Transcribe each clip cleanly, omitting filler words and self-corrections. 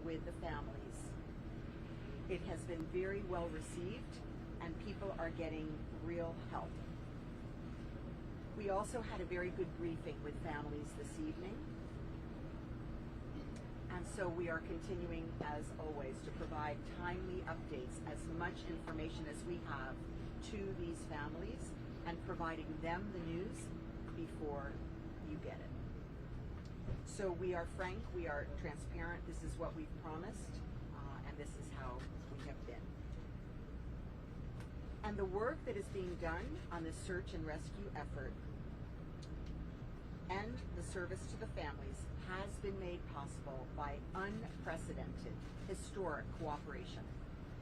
with the families. It has been very well received, and people are getting real help. We also had a very good briefing with families this evening, and so we are continuing, as always, to provide timely updates, as much information as we have to these families, and providing them the news before you get it. So we are frank, we are transparent, this is what we've promised, and this is how we have been. And the work that is being done on this search and rescue effort and the service to the families has been made possible by unprecedented, historic cooperation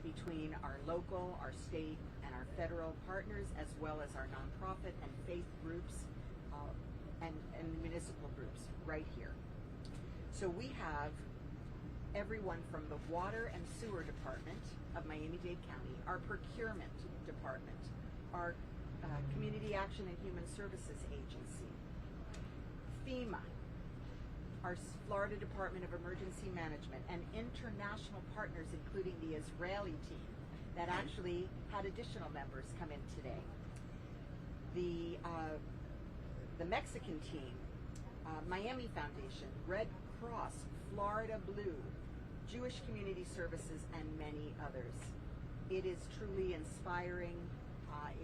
between our local, our state, and our federal partners, as well as our nonprofit and faith groups and municipal groups right here. So we have everyone from the Water and Sewer Department of Miami-Dade County, our Procurement Department, our Community Action and Human Services Agency, FEMA, our Florida Department of Emergency Management, and international partners, including the Israeli team that actually had additional members come in today. The Mexican team, Miami Foundation, Red Cross, Florida Blue, Jewish Community Services, and many others. It is truly inspiring.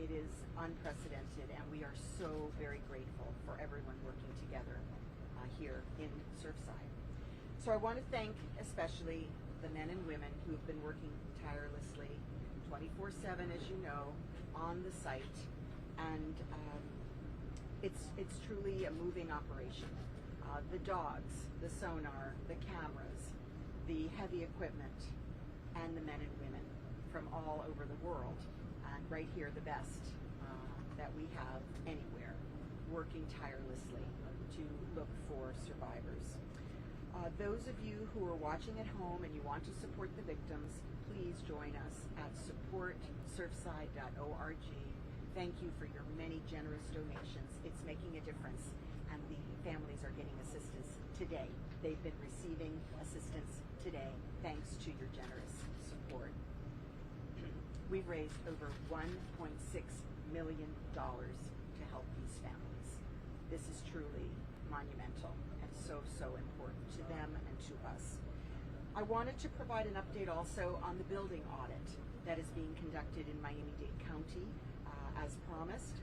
It is unprecedented, and we are so very grateful for everyone working together here in Surfside. So I want to thank especially the men and women who have been working tirelessly 24/7, as you know, on the site, and it's truly a moving operation. The dogs, the sonar, the cameras, the heavy equipment, and the men and women from all over the world, and right here the best that we have anywhere, working tirelessly to look for survivors. Those of you who are watching at home and you want to support the victims, please join us at supportsurfside.org. Thank you for your many generous donations. It's making a difference, and the families are getting assistance today. They've been receiving assistance today thanks to your generous support. We've raised over $1.6 million to help these families. This is truly monumental and so, so important to them and to us. I wanted to provide an update also on the building audit that is being conducted in Miami-Dade County. As promised,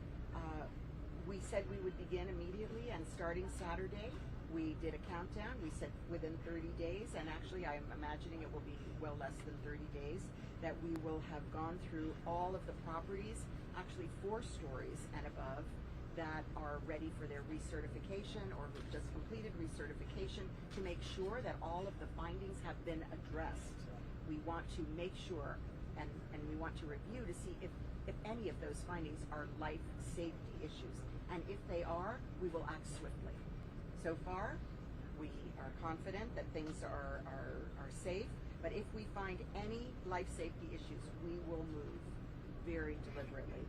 we said we would begin immediately, and starting Saturday, we did a countdown. We said within 30 days, and actually I'm imagining it will be well less than 30 days, that we will have gone through all of the properties, actually 4 stories and above, that are ready for their recertification or who've just completed recertification, to make sure that all of the findings have been addressed. We want to make sure, and we want to review to see if any of those findings are life safety issues. And if they are, we will act swiftly. So far, we are confident that things are safe, but if we find any life safety issues, we will move very deliberately.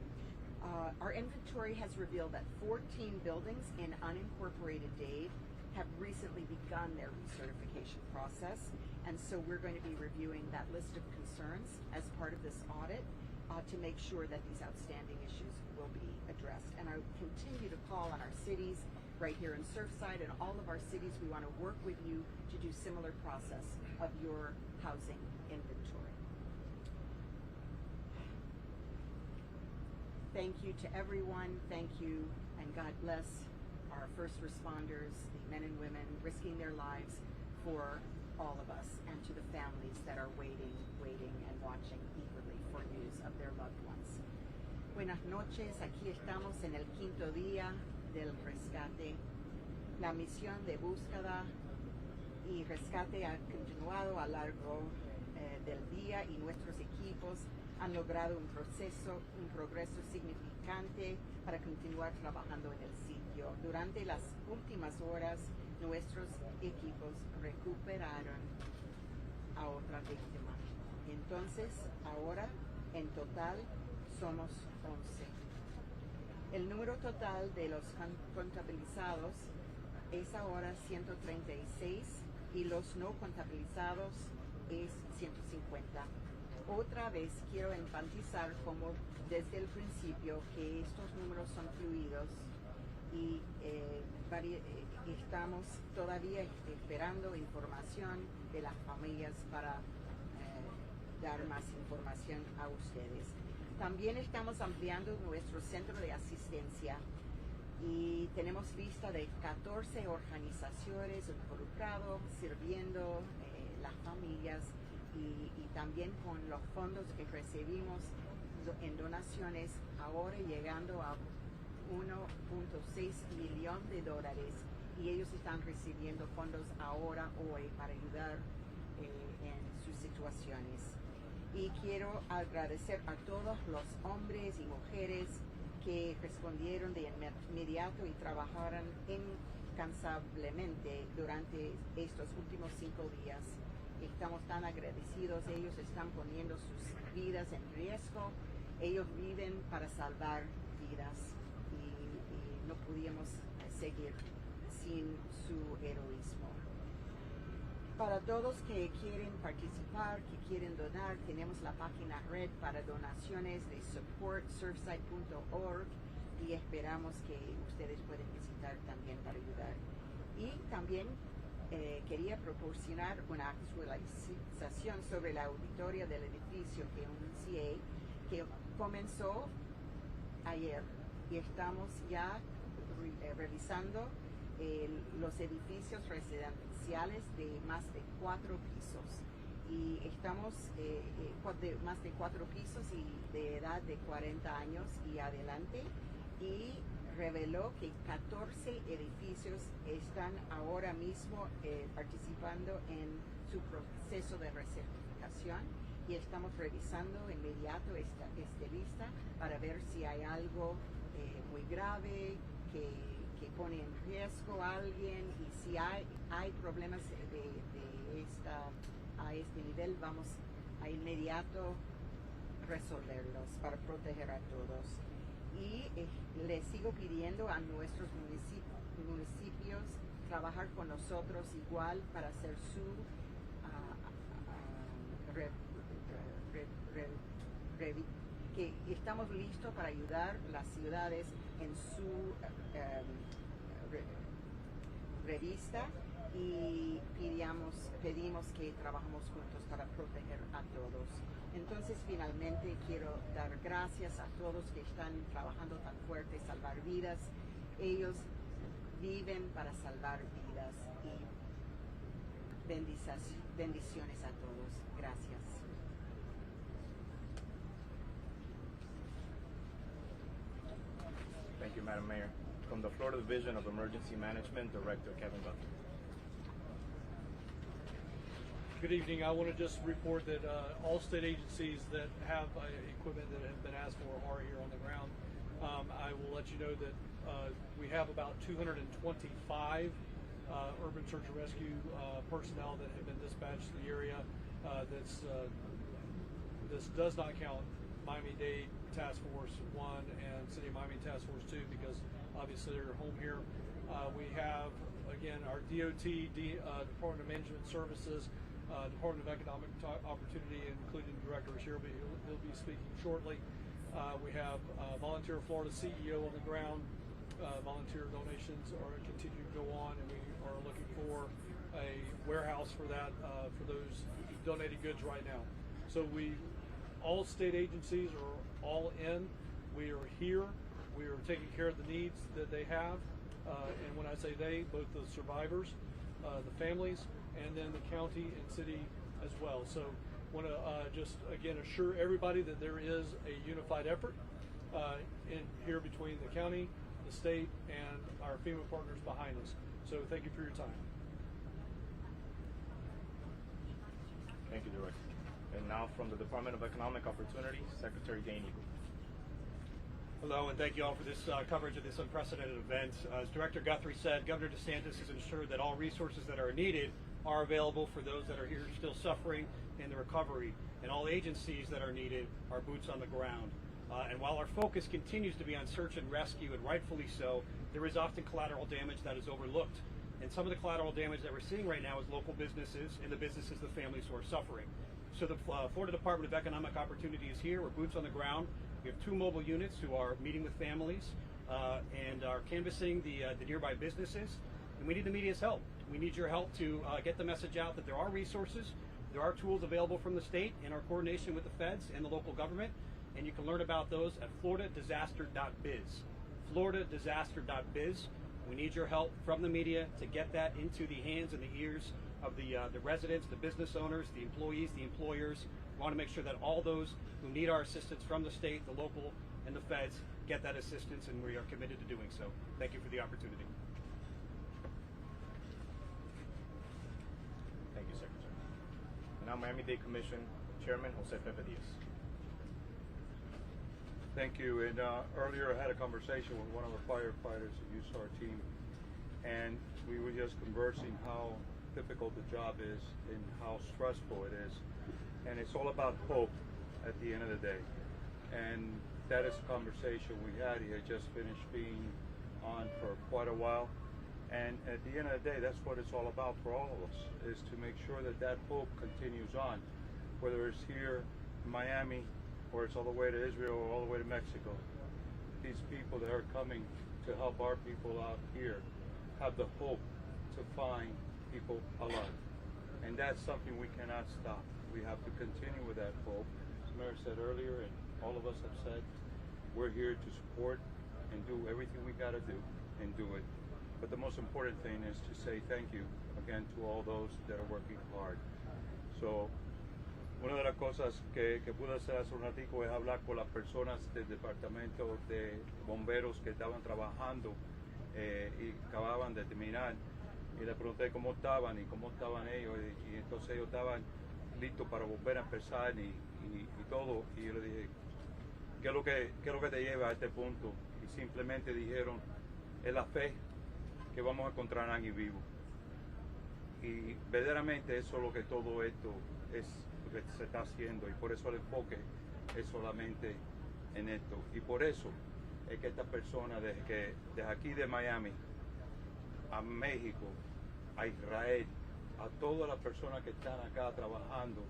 Our inventory has revealed that 14 buildings in unincorporated Dade have recently begun their recertification process, and so we're going to be reviewing that list of concerns as part of this audit to make sure that these outstanding issues will be addressed. And I continue to call on our cities right here in Surfside and all of our cities. We want to work with you to do similar process of your housing inventory. Thank you to everyone. Thank you, and God bless our first responders, the men and women risking their lives for all of us, and to the families that are waiting and watching eagerly for news of their loved ones. Buenas noches, aquí estamos en el 5º día del rescate. La misión de búsqueda y rescate ha continuado a lo largo del día, y nuestros equipos han logrado un progreso significante para continuar trabajando en el sitio. Durante las últimas horas, nuestros equipos recuperaron a otra víctima. Entonces, ahora, en total, somos 11. El número total de los contabilizados es ahora 136, y los no contabilizados es 150. Otra vez quiero enfatizar como desde el principio que estos números son fluidos y estamos todavía esperando información de las familias para dar más información a ustedes. También estamos ampliando nuestro centro de asistencia y tenemos lista de 14 organizaciones involucradas sirviendo las familias y también con los fondos que recibimos en donaciones, ahora llegando a 1.6 millones de dólares, y ellos están recibiendo fondos ahora, hoy, para ayudar en sus situaciones. Y quiero agradecer a todos los hombres y mujeres que respondieron de inmediato y trabajaron incansablemente durante estos últimos 5 días. Estamos tan agradecidos, ellos están poniendo sus vidas en riesgo, ellos viven para salvar vidas y no pudimos seguir sin su heroísmo. Para todos que quieren participar, que quieren donar, tenemos la página red para donaciones de support.surfside.org y esperamos que ustedes puedan visitar también para ayudar. Y también quería proporcionar una actualización sobre la auditoría del edificio que anuncié, que comenzó ayer y estamos ya revisando los edificios residenciales de más de 4 pisos y estamos de más de 4 pisos y de edad de 40 años y adelante, y reveló que 14 edificios están ahora mismo participando en su proceso de recertificación y estamos revisando inmediato esta lista para ver si hay algo muy grave que pone en riesgo a alguien, y si hay problemas a este nivel, vamos a inmediato resolverlos para proteger a todos. Y les sigo pidiendo a nuestros municipios trabajar con nosotros igual para hacer su que estamos listos para ayudar las ciudades en su revista, y pedimos que trabajemos juntos para proteger a todos. Entonces, finalmente quiero dar gracias a todos que están trabajando tan fuerte, salvar vidas. Ellos viven para salvar vidas, y bendiciones a todos. Gracias. Thank you, Madam Mayor. From the Florida Division of Emergency Management, Director Kevin Guthrie. Good evening. I want to just report that all state agencies that have equipment that have been asked for are here on the ground. I will let you know that we have about 225 urban search and rescue personnel that have been dispatched to the area. This does not count Miami-Dade Task Force 1 and City of Miami Task Force 2, because obviously they're home here. We have, again, our DOT, Department of Management Services, Department of Economic Opportunity, including the director is here, but he'll be speaking shortly. We have Volunteer Florida CEO on the ground. Volunteer donations are continue to go on, and we are looking for a warehouse for that, for those donated goods right now. So all state agencies are all in. We are here. We are taking care of the needs that they have. And when I say they, both the survivors, the families, and then the county and city as well. So I want to just again assure everybody that there is a unified effort in here between the county, the state, and our FEMA partners behind us. So thank you for your time. Thank you, Director. And now from the Department of Economic Opportunity, Secretary Dane Eagle. Hello, and thank you all for this coverage of this unprecedented event. As Director Guthrie said, Governor DeSantis has ensured that all resources that are needed are available for those that are here still suffering in the recovery, and all agencies that are needed are boots on the ground. And while our focus continues to be on search and rescue, and rightfully so, there is often collateral damage that is overlooked. And some of the collateral damage that we're seeing right now is local businesses and the businesses, the families who are suffering. So the Florida Department of Economic Opportunity is here. We're boots on the ground. We have 2 mobile units who are meeting with families and are canvassing the nearby businesses. And we need the media's help. We need your help to get the message out that there are resources, there are tools available from the state in our coordination with the feds and the local government. And you can learn about those at floridadisaster.biz. floridadisaster.biz. We need your help from the media to get that into the hands and the ears of the residents, the business owners, the employees, the employers. We want to make sure that all those who need our assistance from the state, the local, and the feds get that assistance, and we are committed to doing so. Thank you for the opportunity. Thank you, Secretary. And now Miami-Dade Commission Chairman Jose Pepe Diaz. Thank you. And earlier I had a conversation with one of our firefighters that used our team, and we were just conversing how difficult the job is and how stressful it is. And it's all about hope at the end of the day. And that is a conversation we had. He had just finished being on for quite a while. And at the end of the day, that's what it's all about for all of us, is to make sure that that hope continues on, whether it's here in Miami, or it's all the way to Israel, or all the way to Mexico. These people that are coming to help our people out here have the hope to find people alive. And that's something we cannot stop. We have to continue with that hope. As the Mayor said earlier, and all of us have said, we're here to support and do everything we gotta do and do it. But the most important thing is to say thank you again to all those that are working hard. So, una de las cosas que pude hacer hace un ratico es hablar con las personas del departamento de bomberos que estaban trabajando y acababan de terminar, y les pregunté cómo estaban y cómo estaban ellos, y entonces ellos estaban listos para volver a empezar y todo, y yo les dije, ¿qué es lo que te lleva a este punto? Y simplemente dijeron, es la fe que vamos a encontrar a alguien vivo. Y verdaderamente eso es lo que todo esto es, lo que se está haciendo, y por eso el enfoque es solamente en esto. Y por eso es que estas personas, desde aquí de Miami a México, a Israel, a todas las personas que están acá trabajando,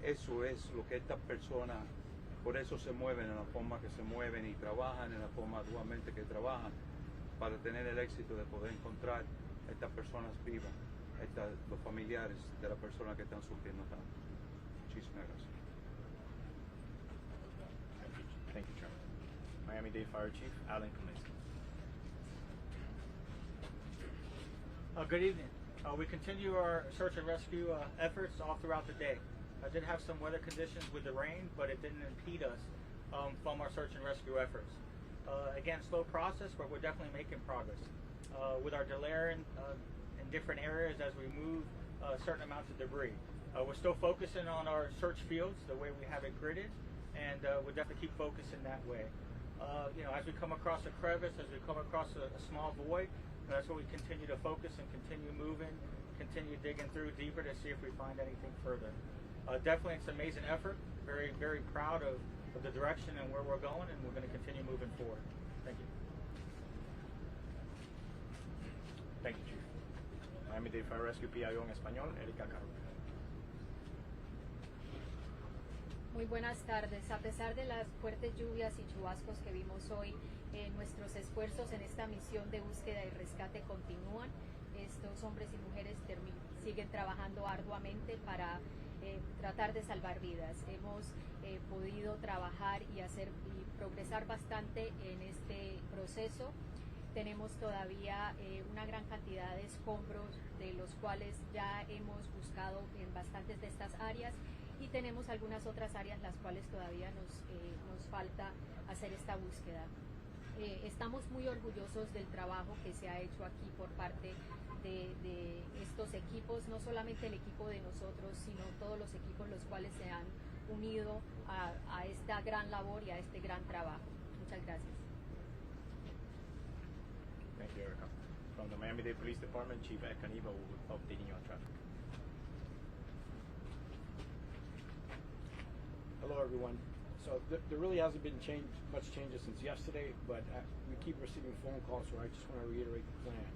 eso es lo que estas personas, por eso se mueven en la forma que se mueven y trabajan en la forma dualmente que trabajan, para tener el éxito de poder encontrar a estas personas vivas, los familiares de las personas que están sufriendo tanto. Muchísimas gracias. Thank you, Chairman. Miami-Dade Fire Chief Alan Kaminsky. Good evening. We continue our search and rescue efforts all throughout the day. I did have some weather conditions with the rain, but it didn't impede us from our search and rescue efforts. Again, slow process, but we're definitely making progress. With our delayering in different areas as we move certain amounts of debris. We're still focusing on our search fields, the way we have it gridded, and we'll definitely keep focusing that way. As we come across a crevice, as we come across a small void, that's where we continue to focus and continue moving, continue digging through deeper to see if we find anything further. Definitely, it's an amazing effort. Very, very proud of the direction and where we're going, and we're going to continue moving forward. Thank you. Thank you, Chief. Miami-Dade Fire Rescue PIO en español, Erika Caro. Muy buenas tardes. A pesar de las fuertes lluvias y chubascos que vimos hoy, nuestros esfuerzos en esta misión de búsqueda y rescate continúan. Estos hombres y mujeres siguen trabajando arduamente para tratar de salvar vidas. Hemos podido trabajar y progresar bastante en este proceso. Tenemos todavía una gran cantidad de escombros, de los cuales ya hemos buscado en bastantes de estas áreas, y tenemos algunas otras áreas las cuales todavía nos falta hacer esta búsqueda. Estamos muy orgullosos del trabajo que se ha hecho aquí por parte de estos equipos, no solamente el equipo de nosotros, sino todos los equipos los cuales se han unido a esta gran labor y a este gran trabajo. Muchas gracias. Thank you, Erica. From the Miami-Dade Police Department, Chief Ed Caniva will be updating you on traffic. Hello, everyone. So there really hasn't been much changes since yesterday, but we keep receiving phone calls, so I just want to reiterate the plan.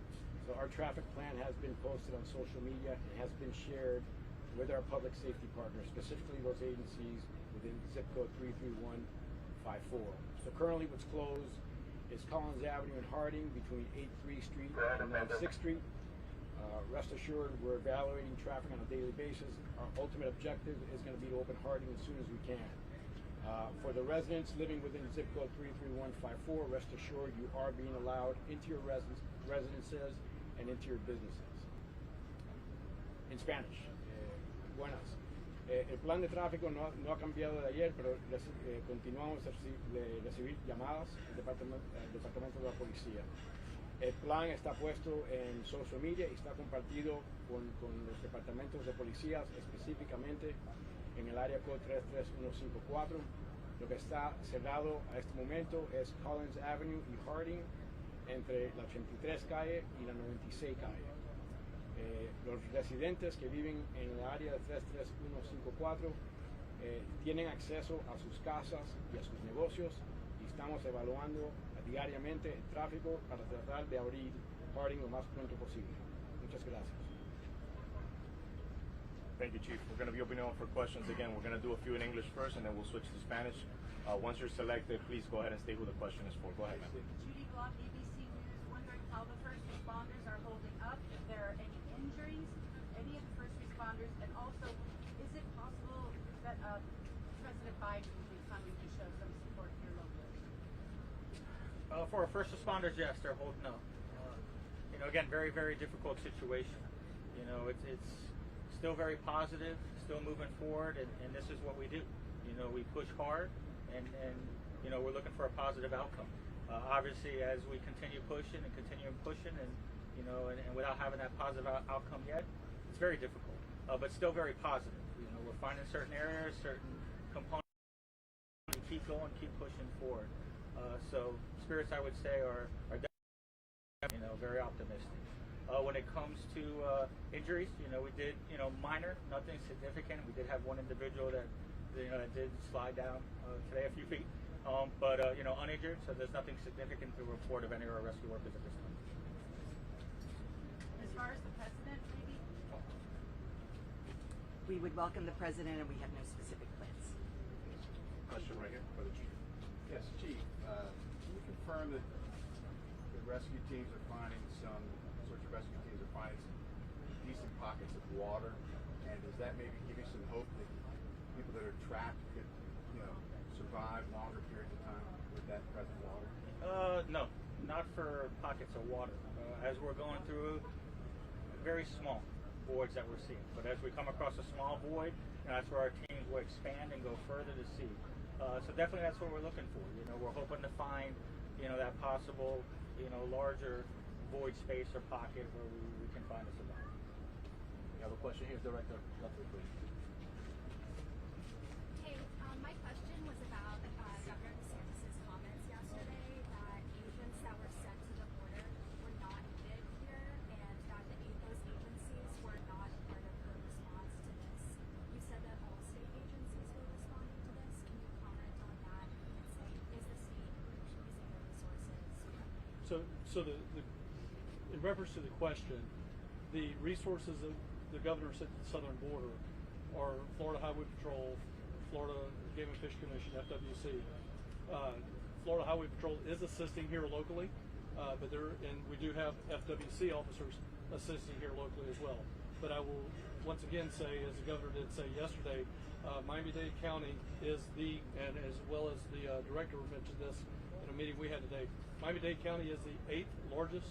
So So our traffic plan has been posted on social media and has been shared with our public safety partners, specifically those agencies within zip code 33154. So currently what's closed is Collins Avenue and Harding between 83 Street and 6th Street. Rest assured, we're evaluating traffic on a daily basis. Our ultimate objective is going to be to open Harding as soon as we can. For the residents living within zip code 33154, rest assured you are being allowed into your residences and into your businesses. In Spanish, buenas. El plan de tráfico no ha cambiado de ayer, pero continuamos de recibir llamadas al departamento de la policía. El plan está puesto en social media y está compartido con los departamentos de policías, específicamente en el área code 33154. Lo que está cerrado a este momento es Collins Avenue y Harding, entre la 83 calle y la 96 calle. Los residentes que viven en el área de 33154 tienen acceso a sus casas y a sus negocios, y estamos evaluando diariamente el tráfico para tratar de abrir Harding lo más pronto posible. Muchas gracias. Thank you, Chief. We're going to be opening up for questions again. We're going to do a few in English first, and then we'll switch to Spanish. Once you're selected, please go ahead and state who the question is for. Go ahead, ma'am. Judy Block, ABC News, wondering how the first responders are holding up, if there are any injuries, any of the first responders, and also, is it possible that President Biden will be coming to show some support here locally? For our first responders, yes, they're holding up. Again, very, very difficult situation. It's still very positive, still moving forward, and this is what we do. We push hard, and we're looking for a positive outcome. Obviously, as we continue pushing, and without having that positive outcome yet, it's very difficult, but still very positive. We're finding certain areas, certain components. We keep going, keep pushing forward. So spirits, I would say, are definitely, very optimistic. When it comes to injuries, we did, minor, nothing significant. We did have one individual that, that did slide down today a few feet, but uninjured. So there's nothing significant to report of any of our rescue workers at this time. As far as the president, maybe? We would welcome the president, and we have no specific plans. Question right here for the Chief. Yes, Chief. Can you confirm that the rescue teams are finding search and rescue teams are finding some decent pockets of water, and does that maybe give you some hope that people that are trapped could, survive longer periods of time with that present water? No, not for pockets of water. As we're going through, very small voids that we're seeing. But as we come across a small void, that's where our teams will expand and go further to see. So definitely that's what we're looking for. We're hoping to find, that possible, larger void space or pocket where we can find a survivor. We have a question here, Director Guthrie, please. Hey, my question was about Governor DeSantis' comments yesterday that agents that were sent to the border were not needed here, and that those agencies were not part of her response to this. You said that all state agencies were responding to this. Can you comment on that and say, is the state using the resources? So in reference to the question, the resources that the governor sent to the southern border are Florida Highway Patrol, Florida Game and Fish Commission, FWC. Florida Highway Patrol is assisting here locally, but we do have FWC officers assisting here locally as well. But I will once again say, as the governor did say yesterday, Miami-Dade County is and as well as the director mentioned this in a meeting we had today, Miami-Dade County is the 8th largest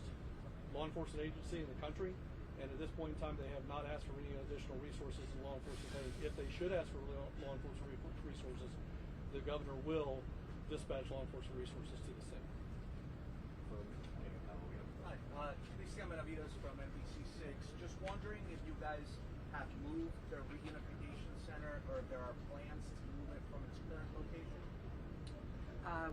law enforcement agency in the country, and at this point in time they have not asked for any additional resources in law enforcement. If they should ask for law enforcement resources, the governor will dispatch law enforcement resources to the state. Hi, Cristian Maravidas from NBC6. Just wondering if you guys have moved the reunification center, or if there are plans to move it from its current location?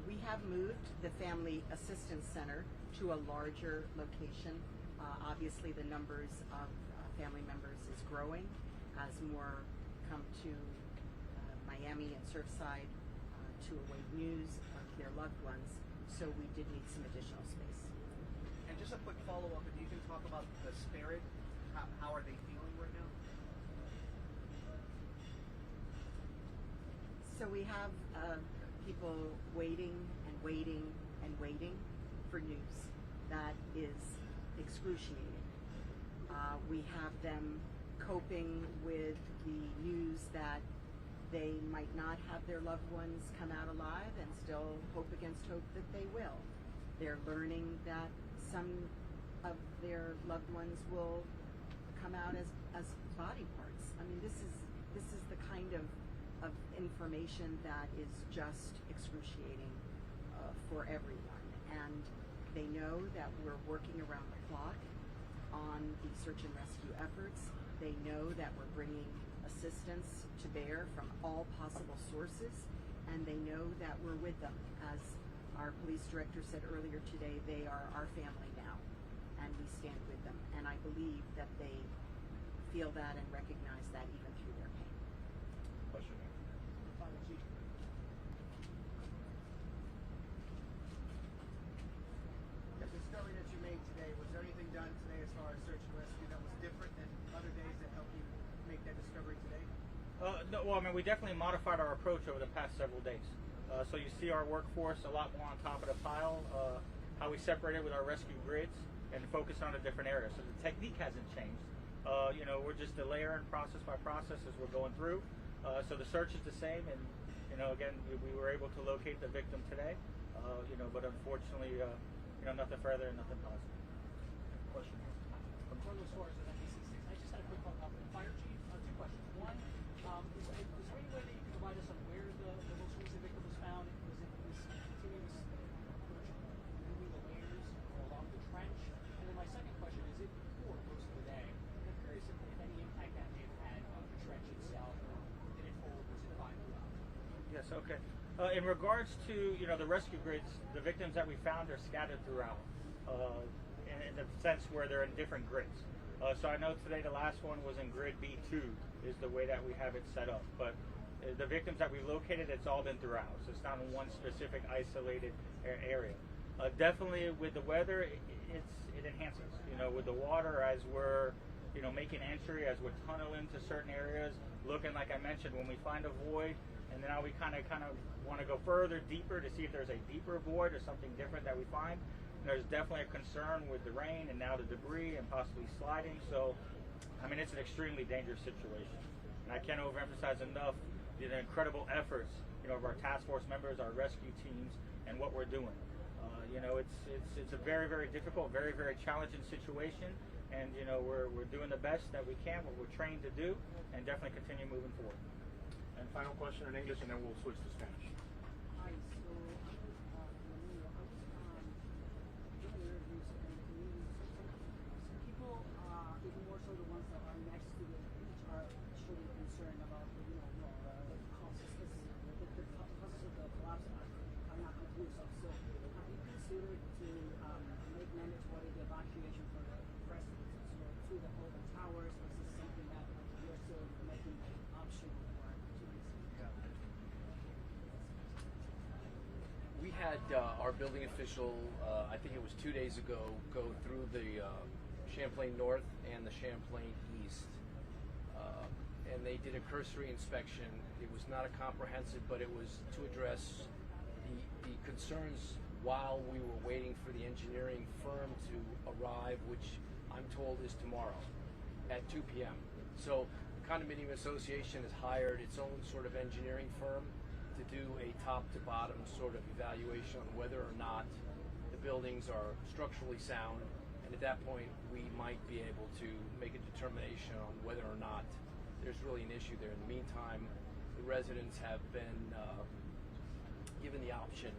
We have moved the Family Assistance Center to a larger location. Obviously, the numbers of family members is growing as more come to Miami and Surfside to await news of their loved ones. So we did need some additional space. And just a quick follow-up, and you can talk about the spirit. How are they feeling right now? So we have people waiting and waiting and waiting for news that is excruciating. We have them coping with the news that they might not have their loved ones come out alive and still hope against hope that they will. They're learning that some of their loved ones will come out as body parts. I mean, this is the kind of information that is just excruciating for everyone. And they know that we're working around the clock on the search and rescue efforts. They know that we're bringing assistance to bear from all possible sources, and they know that we're with them. As our police director said earlier today, they are our family now, and we stand with them. And I believe that they feel that and recognize that even through their pain. Question. The discovery that you made today, was there anything done today as far as search and rescue that was different than other days that helped you make that discovery today? No, well, I mean, we definitely modified our approach over the past several days. So you see our workforce a lot more on top of the pile, how we separated with our rescue grids and focused on the different areas. So the technique hasn't changed. We're just layering process by process as we're going through. So the search is the same, and again, we were able to locate the victim today. But unfortunately, nothing further and nothing positive. Question. Carlos Suarez at NBC6. I just had a quick follow-up. Fire chief, two questions. One, is there any way that you can provide us on where the most recent victim was found? Was it this continuous moving the layers along the trench? And then my second question is, it poor most of the day? I'm curious if any impact that may have had on the trench itself, or did it hold? Was it fine throughout? Yes, okay. In regards to the rescue grids, the victims that we found are scattered throughout, in the sense where they're in different grids. So I know today the last one was in grid B2 is the way that we have it set up. But the victims that we located, it's all been throughout. So it's not in one specific isolated area. Definitely with the weather, it enhances. With the water as we're making entry, as we're tunneling to certain areas, looking like I mentioned when we find a void. And now we kind of want to go further, deeper to see if there's a deeper void or something different that we find. And there's definitely a concern with the rain and now the debris and possibly sliding. So, I mean, it's an extremely dangerous situation. And I can't overemphasize enough the incredible efforts, of our task force members, our rescue teams, and what we're doing. It's a very, very difficult, very, very challenging situation. And, we're doing the best that we can, what we're trained to do, and definitely continue moving forward. And final question in English, and then we'll switch to Spanish. Hi, so I was doing interviews in the community. Some people, even more so the ones that are next to the beach, are showing concern about the causes of the collapse are not conclusive. So have you considered to make mandatory the evacuation for the residents to the older towers? Is this something that you're still making optional for? We had our building official, I think it was 2 days ago, go through the Champlain North and the Champlain East. And they did a cursory inspection. It was not a comprehensive, but it was to address the concerns while we were waiting for the engineering firm to arrive, which I'm told is tomorrow at 2 p.m. So the Condominium Association has hired its own sort of engineering firm to do a top-to-bottom sort of evaluation on whether or not the buildings are structurally sound, and at that point we might be able to make a determination on whether or not there's really an issue there. In the meantime, the residents have been given the option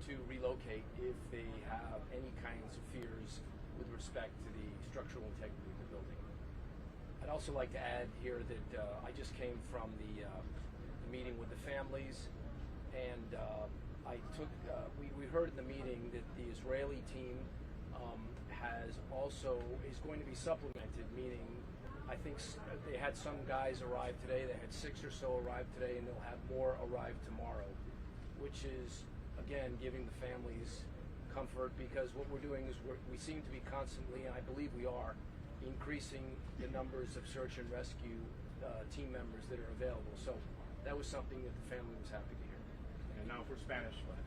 to relocate if they have any kinds of fears with respect to the structural integrity of the building. I'd also like to add here that I just came from the meeting with the families, and we heard in the meeting that the Israeli team is going to be supplemented, meaning I think they had some guys arrive today, they had 6 or so arrive today, and they'll have more arrive tomorrow, which is, again, giving the families comfort because what we're doing is we seem to be constantly, and I believe we are, increasing the numbers of search and rescue team members that are available. So that was something that the family was happy to hear. And now for Spanish. Go ahead.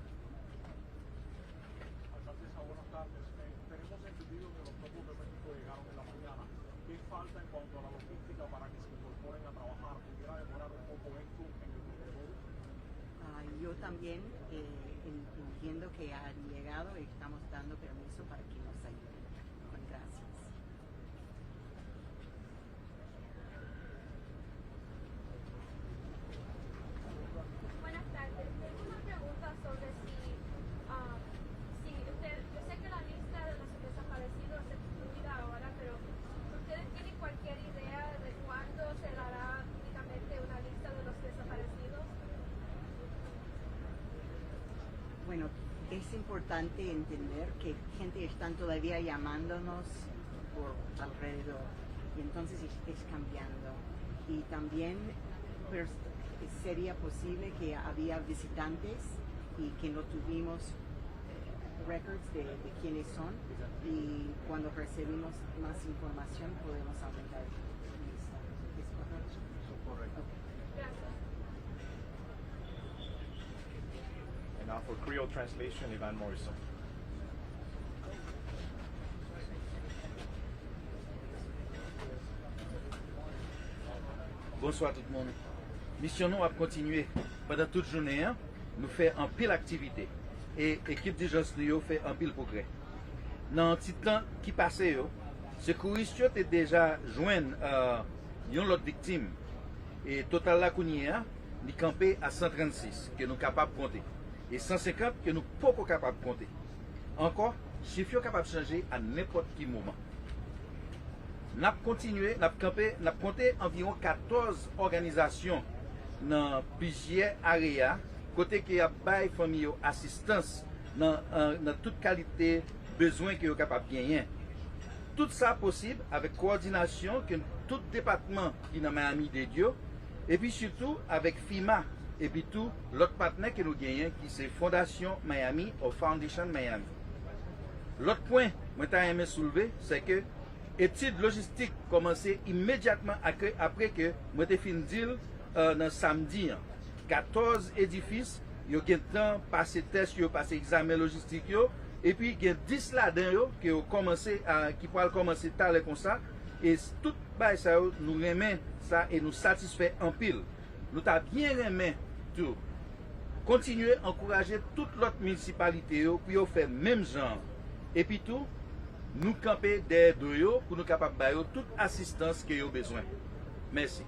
Alcaldesa, buenas tardes. Tenemos entendido que los cuerpos de México llegaron en la mañana. ¿Qué falta en cuanto a la logística para que se incorporen a trabajar? ¿Pudiera demorar un poco esto en el protocolo? Yo también entiendo que han llegado y estamos dando permiso para que nos ayuden. Gracias. Buenas tardes. Tengo una pregunta sobre si usted, yo sé que la lista de los desaparecidos se publica ahora, pero ¿ustedes tienen cualquier idea de cuándo se dará públicamente una lista de los desaparecidos? Bueno, es importante entender que gente están todavía llamándonos por alrededor y entonces es cambiando. Y también pues, sería posible que había visitantes y que no tuvimos records de quiénes son y cuando recibimos más información podemos aumentar la lista. ¿Es correcto? Correcto. Gracias. And now for Creole translation, Ivan Morrison. Bonsoir tout le monde. Mission nous a continué pendant toute journée. Nous faisons un pile activité et l'équipe d'urgence nous fait un pile progrès. Dans le petit temps qui passait, secouristes ont déjà joint une autre victime et total là qu'on y a, nous campé à 136 que nous sommes capables de compter et 150 que nous ne sommes pas capables de compter. Encore, chiffre est capable de changer à n'importe quel moment. Nous avons continué, nous avons compté environ 14 organisations dans plusieurs areas, côté qui a bail famille assistance dans toute qualité besoin que vous capable de gagner. Tout ça possible avec coordination que tout département qui est dans Miami de Dieu et puis surtout avec FIMA et puis tout l'autre partenaire que nous gagnons qui c'est Fondation Miami ou Foundation Miami. L'autre point que je aimé soulever c'est que études logistiques commencé immédiatement après que moi j'ai fini deal dans samedi 14 édifices yo gen temps passer test yo passer examen logistique yo et puis il y a 10 là-dedans qui ont commencé qui pourra commencer tard comme ça et tout bail ça nous remet ça et nous satisfait en pile. Nous t'a bien remet tout. Continuer à encourager toute l'autre municipalité pour faire même genre et puis tout nous camper derrière eux pour nous capables de toute assistance que vous avez besoin. Merci.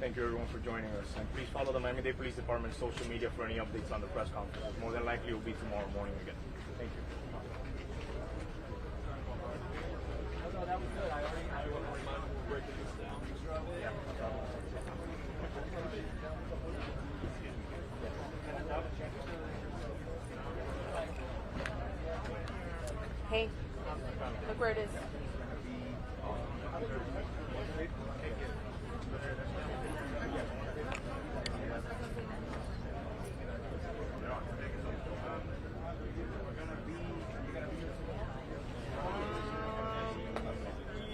Thank you everyone for joining us. And please follow the Miami-Dade Police Department's social media for any updates on the press conference. More than likely it will be tomorrow morning again. Thank you. That was good. I want to remind them we're breaking this down. Yeah, no problem. Hey, look where it is.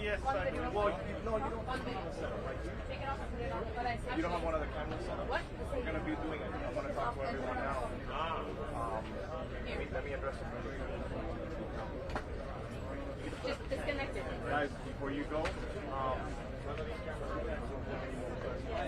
Yes, well, no, you don't have a setup, right? You don't have one of the cameras set up? What? We're going to be doing it. I'm going to talk to everyone now. Let me address it. Just disconnect it. Guys, before you go, none of these cameras are